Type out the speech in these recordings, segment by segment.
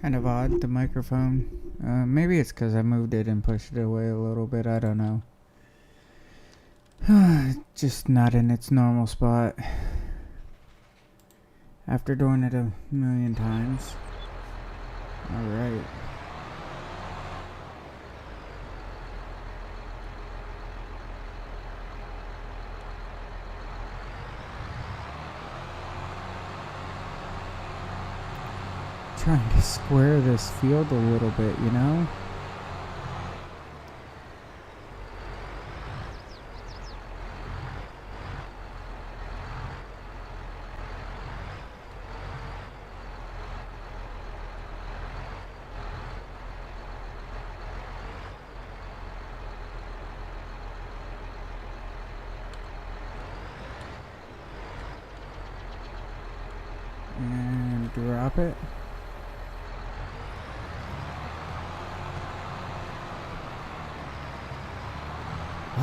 Kind of odd, the microphone. Maybe it's because I moved it and pushed it away a little bit. I don't know. Just not in its normal spot. After doing it a million times. Alright. Trying to square this field a little bit, you know? And drop it.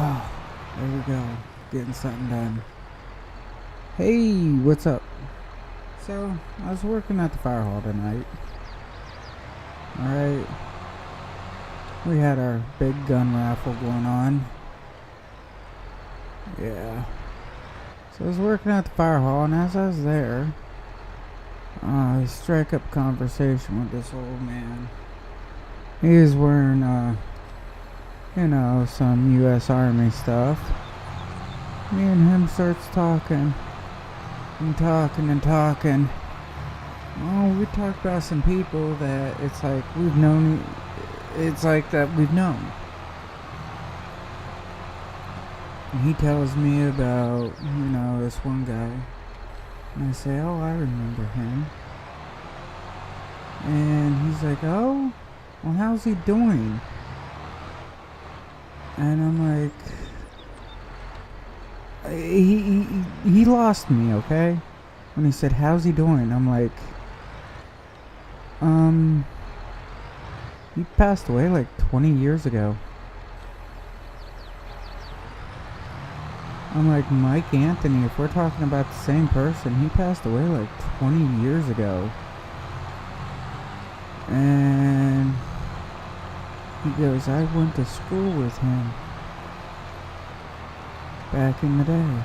Oh, there we go. Getting something done. Hey, what's up? So, I was working at the fire hall tonight. Alright. We had our big gun raffle going on. Yeah. So I was working at the fire hall, and as I was there, I struck up conversation with this old man. He was wearing, some U.S. Army stuff. Me and him starts talking. And talking. Oh, we talked about some people that it's like we've known. It's like that we've known. And he tells me about, this one guy. And I say, oh, I remember him. And he's like, oh, well, how's he doing? And I'm like, he lost me, okay? When he said, how's he doing? I'm like, he passed away like 20 years ago. I'm like, Mike Anthony, if we're talking about the same person, he passed away like 20 years ago. And he goes, I went to school with him back in the day.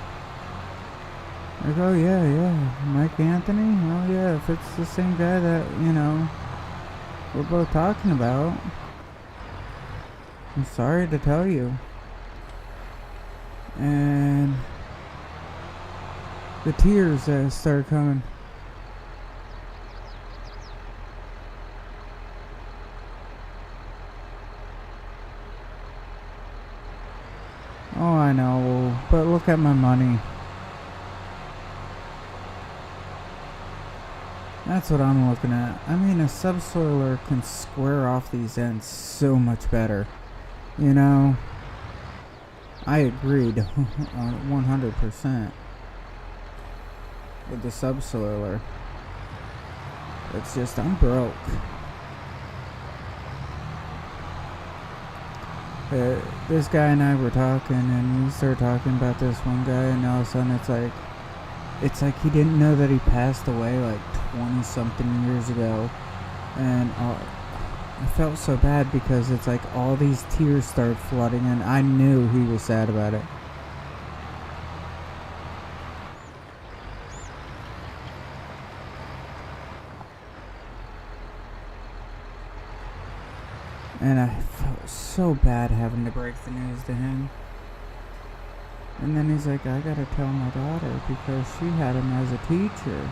I go, yeah, Mike Anthony? Oh yeah, if it's the same guy that, we're both talking about. I'm sorry to tell you. And the tears started coming. Oh, I know, but look at my money. That's what I'm looking at. I mean, a subsoiler can square off these ends so much better. I agreed 100% with the subsoiler. It's just, I'm broke. This guy and I were talking, and we started talking about this one guy, and all of a sudden it's like he didn't know that he passed away like 20 something years ago. And I felt so bad because it's like all these tears started flooding, and I knew he was sad about it. And I felt so bad having to break the news to him. And then he's like, I gotta tell my daughter because she had him as a teacher.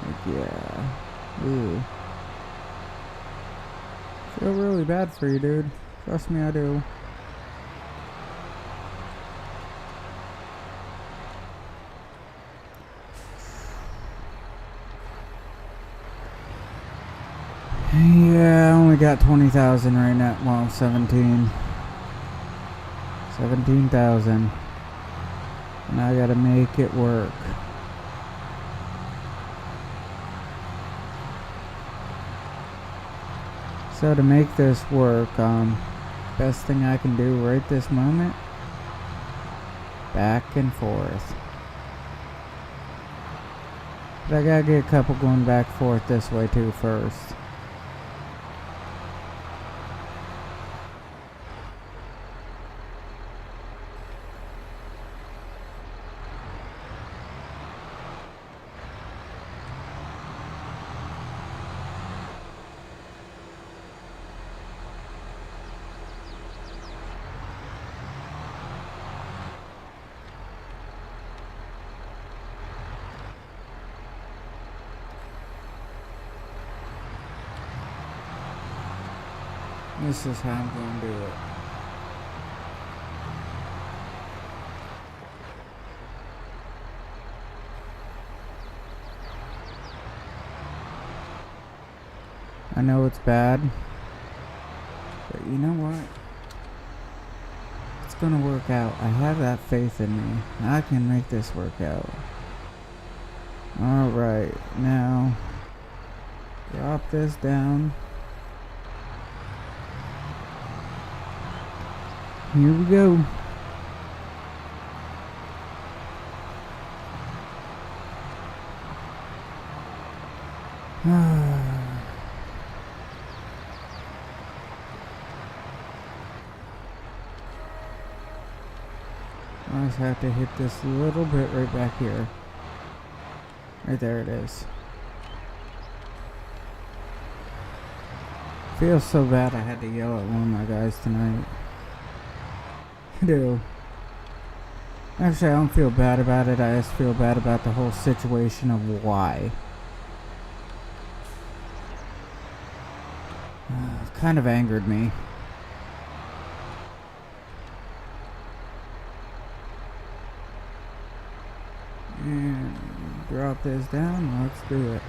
Like, yeah. Ew. Feel really bad for you, dude. Trust me, I do. Yeah, I only got 20,000 right now. Well, 17,000. And I gotta make it work. So to make this work, best thing I can do right this moment, back and forth. But I gotta get a couple going back and forth this way too first. This is how I'm going to do it. I know it's bad, but you know what? It's gonna work out. I have that faith in me. I can make this work out. Alright, now drop this down. Here we go. I just have to hit this little bit right back here. Right there it is. Feels so bad I had to yell at one of my guys tonight. I do. Actually, I don't feel bad about it. I just feel bad about the whole situation of why. Kind of angered me. And drop this down. Let's do it.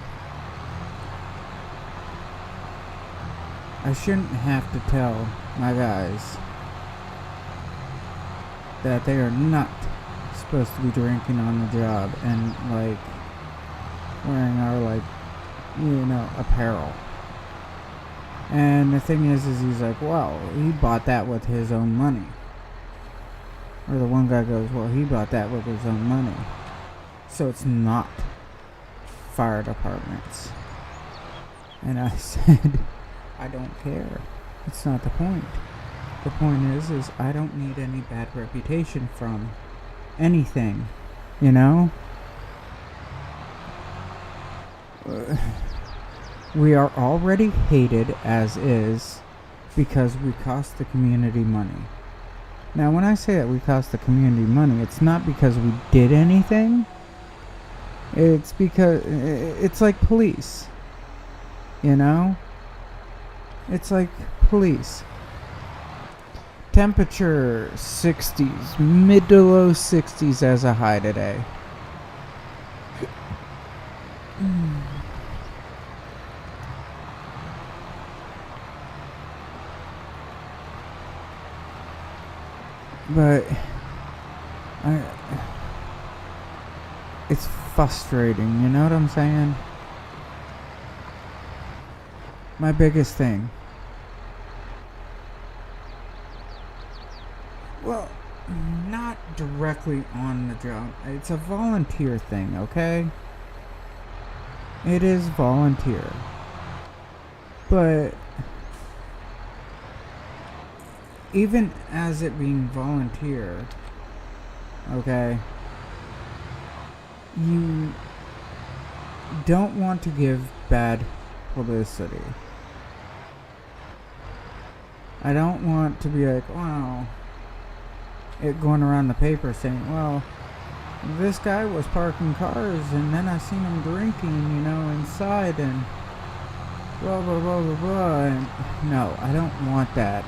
I shouldn't have to tell my guys that they are not supposed to be drinking on the job and like wearing our like, you know, apparel. And the thing is he's like, well, he bought that with his own money. Or the one guy goes, well, he bought that with his own money. So it's not fire departments. And I said, I don't care. It's not the point. The point is I don't need any bad reputation from anything, you know? We are already hated as is because we cost the community money. Now, when I say that we cost the community money, it's not because we did anything. It's because it's like police, you know? It's like police. Temperature 60s, mid to low 60s as a high today. But it's frustrating, you know what I'm saying? My biggest thing. Well, not directly on the job. It's a volunteer thing, okay? It is volunteer. But even as it being volunteer, okay, you don't want to give bad publicity. I don't want to be like, wow, it going around the paper saying, well, this guy was parking cars and then I seen him drinking, you know, inside and blah blah blah blah blah. And no, I don't want that.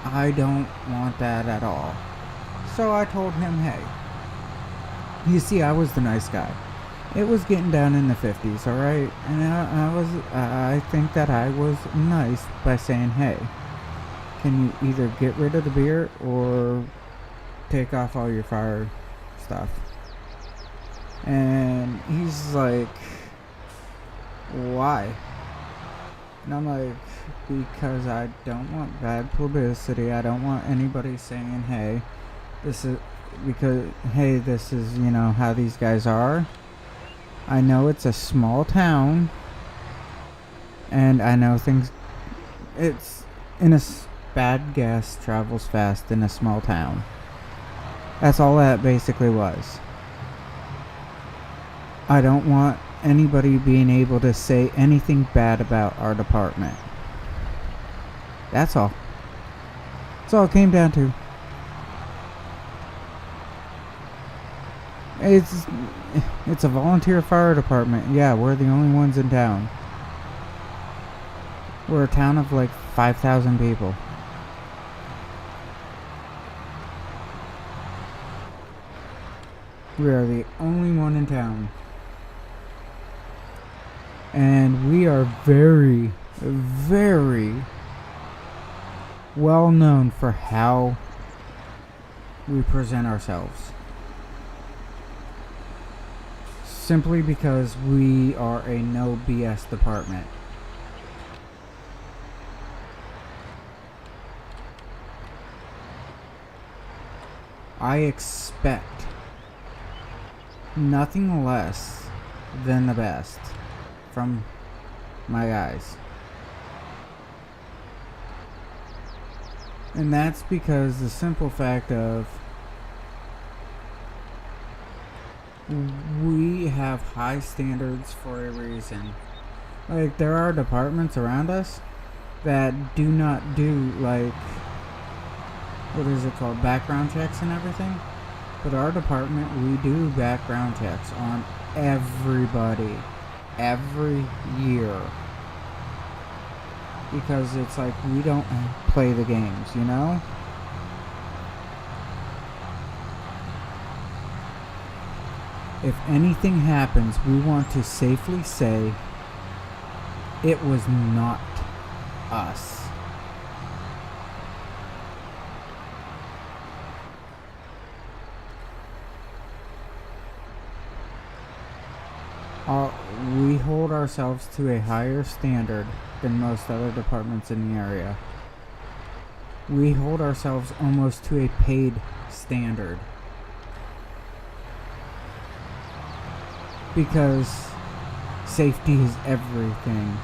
I don't want that at all. So I told him, hey, you see, I was the nice guy. It was getting down in the 50s, alright? And I think that I was nice by saying, hey, can you either get rid of the beer or take off all your fire stuff? And he's like, why? And I'm like, because I don't want bad publicity. I don't want anybody saying, hey, this is because, hey, this is, you know, how these guys are. I know it's a small town, and I know things, it's in a bad gas travels fast in a small town. That's all that basically was. I don't want anybody being able to say anything bad about our department. That's all. That's all it came down to. It's a volunteer fire department. Yeah, we're the only ones in town. We're a town of like 5,000 people. We are the only one in town. And we are very, very well known for how we present ourselves. Simply because we are a no BS department. I expect nothing less than the best from my guys. And that's because the simple fact of we have high standards for a reason. Like, there are departments around us that do not do, like, what is it called, background checks and everything. But our department, we do background checks on everybody, every year. Because it's like, we don't play the games, you know? If anything happens, we want to safely say it was not us. We hold ourselves to a higher standard than most other departments in the area. We hold ourselves almost to a paid standard. Because safety is everything.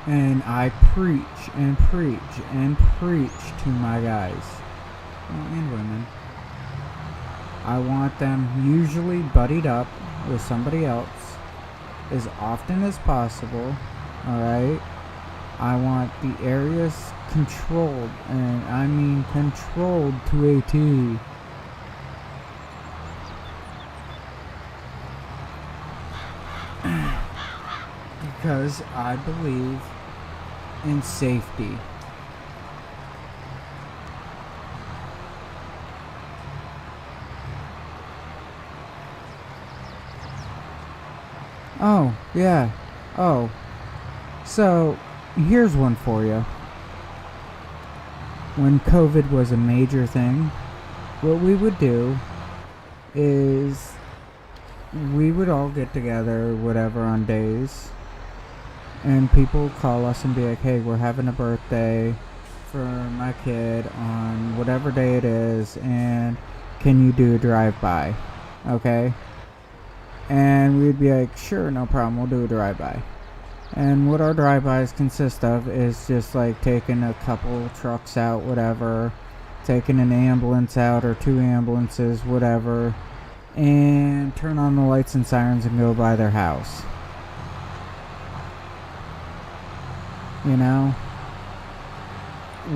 And I preach and preach and preach to my guys and women. I want them usually buddied up with somebody else as often as possible. Alright? I want the areas controlled, and I mean controlled to a T. Because I believe in safety. Oh, yeah. Oh. So, here's one for you. When COVID was a major thing, what we would do is we would all get together, whatever, on days. And people would call us and be like, hey, we're having a birthday for my kid on whatever day it is, and can you do a drive-by? Okay? And we'd be like, sure, no problem, we'll do a drive-by. And what our drive-bys consist of is just like taking a couple trucks out, whatever, taking an ambulance out or two ambulances, whatever, and turn on the lights and sirens and go by their house. You know?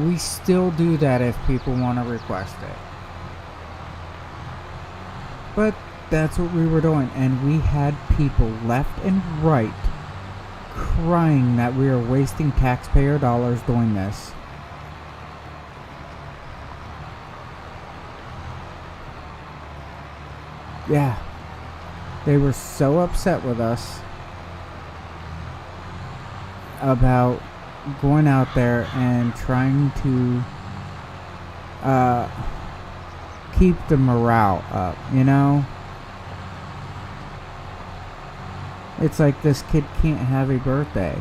We still do that if people want to request it. But that's what we were doing, and we had people left and right crying that we are wasting taxpayer dollars doing this. Yeah. They were so upset with us about going out there and trying to keep the morale up, you know? It's like this kid can't have a birthday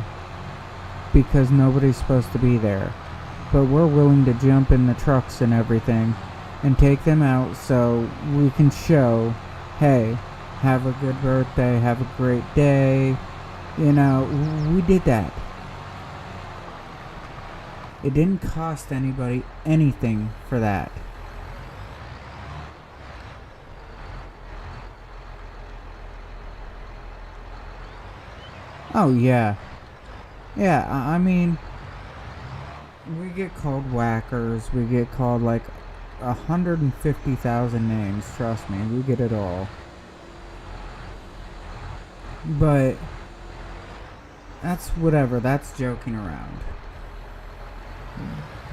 because nobody's supposed to be there. But we're willing to jump in the trucks and everything and take them out so we can show, hey, have a good birthday, have a great day. You know, we did that. It didn't cost anybody anything for that. Oh, yeah. Yeah, I mean, we get called whackers. We get called like 150,000 names. Trust me, we get it all. But that's whatever, that's joking around.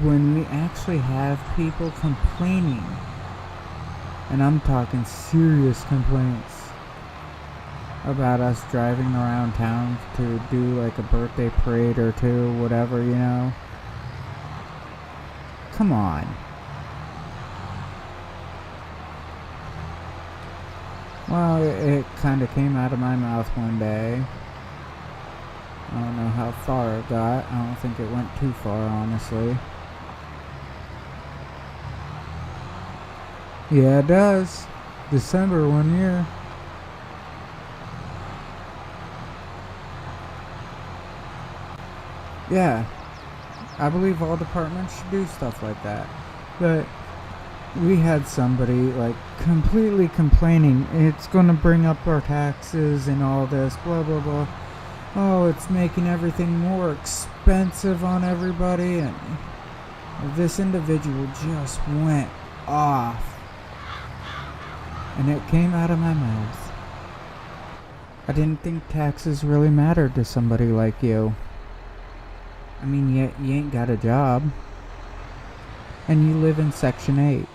When we actually have people complaining, and I'm talking serious complaints, about us driving around town to do like a birthday parade or two, whatever, you know. Come on. Well, it kind of came out of my mouth one day. I don't know how far it got. I don't think it went too far, honestly. Yeah, it does. December 1 year. Yeah, I believe all departments should do stuff like that. But we had somebody like completely complaining, it's gonna bring up our taxes and all this, blah blah blah. Oh, it's making everything more expensive on everybody, and this individual just went off. And it came out of my mouth. I didn't think taxes really mattered to somebody like you. I mean, you ain't got a job. And you live in Section 8.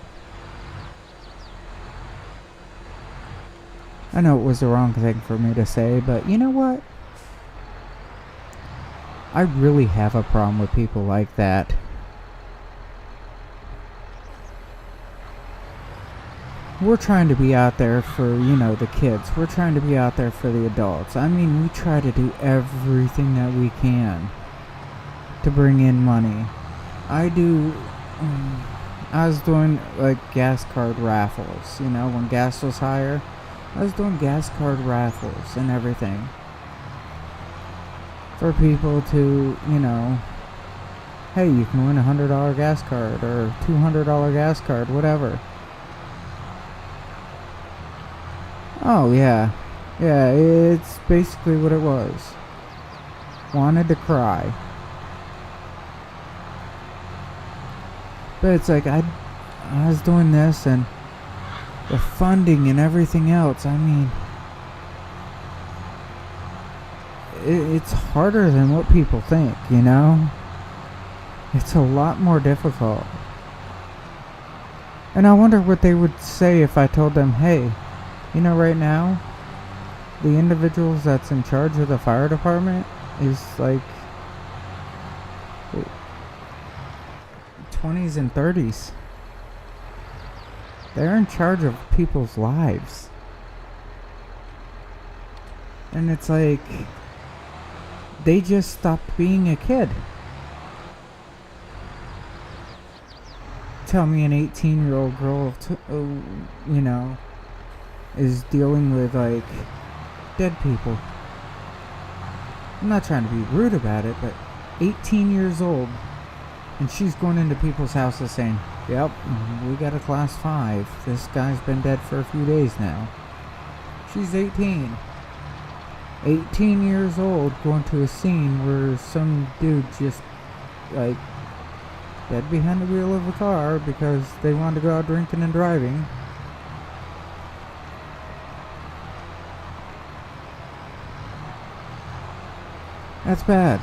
I know it was the wrong thing for me to say, but you know what? I really have a problem with people like that. We're trying to be out there for, you know, the kids. We're trying to be out there for the adults. I mean, we try to do everything that we can to bring in money. I was doing like gas card raffles, you know, when gas was higher. I was doing gas card raffles and everything for people to, you know, hey, you can win $100 gas card or $200 gas card, whatever. Oh yeah, it's basically what it was. Wanted to cry. But it's like I was doing this and the funding and everything else. I mean, it's harder than what people think, you know? It's a lot more difficult. And I wonder what they would say if I told them, hey, you know, right now, the individuals that's in charge of the fire department is like 20s and 30s. They're in charge of people's lives. And it's like they just stopped being a kid. Tell me an 18-year-old girl, you know, is dealing with like dead people. I'm not trying to be rude about it, but 18 years old, and she's going into people's houses saying, yep, we got a class 5. This guy's been dead for a few days now. She's 18. 18 years old going to a scene where some dude just, like, dead behind the wheel of a car because they wanted to go out drinking and driving. That's bad.